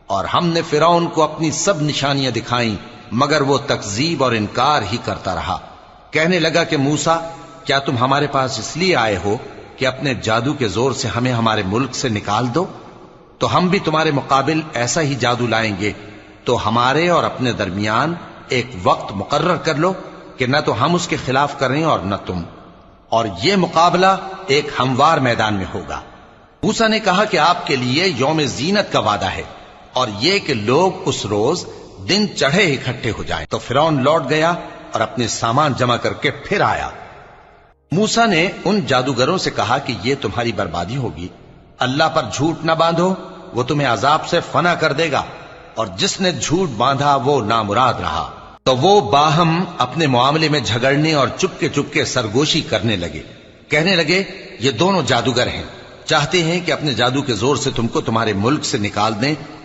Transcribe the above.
اور ہم نے فرعون کو اپنی سب نشانیاں دکھائیں مگر وہ تکذیب اور انکار ہی کرتا رہا۔ کہنے لگا کہ موسیٰ، کیا تم ہمارے پاس اس لیے آئے ہو کہ اپنے جادو کے زور سے ہمیں ہمارے ملک سے نکال دو؟ تو ہم بھی تمہارے مقابل ایسا ہی جادو لائیں گے، تو ہمارے اور اپنے درمیان ایک وقت مقرر کر لو کہ نہ تو ہم اس کے خلاف کریں اور نہ تم، اور یہ مقابلہ ایک ہموار میدان میں ہوگا۔ موسیٰ نے کہا کہ آپ کے لیے یوم زینت کا وعدہ ہے، اور یہ کہ لوگ اس روز دن چڑھے اکٹھے ہو جائیں۔ تو فرعون لوٹ گیا اور اپنے سامان جمع کر کے پھر آیا۔ موسیٰ نے ان جادوگروں سے کہا کہ یہ تمہاری بربادی ہوگی، اللہ پر جھوٹ نہ باندھو، وہ تمہیں عذاب سے فنا کر دے گا، اور جس نے جھوٹ باندھا وہ نامراد رہا۔ تو وہ باہم اپنے معاملے میں جھگڑنے اور چپکے سرگوشی کرنے لگے، کہنے لگے یہ دونوں جادوگر ہیں، چاہتے ہیں کہ اپنے جادو کے زور سے تم کو تمہارے ملک سے نکال دیں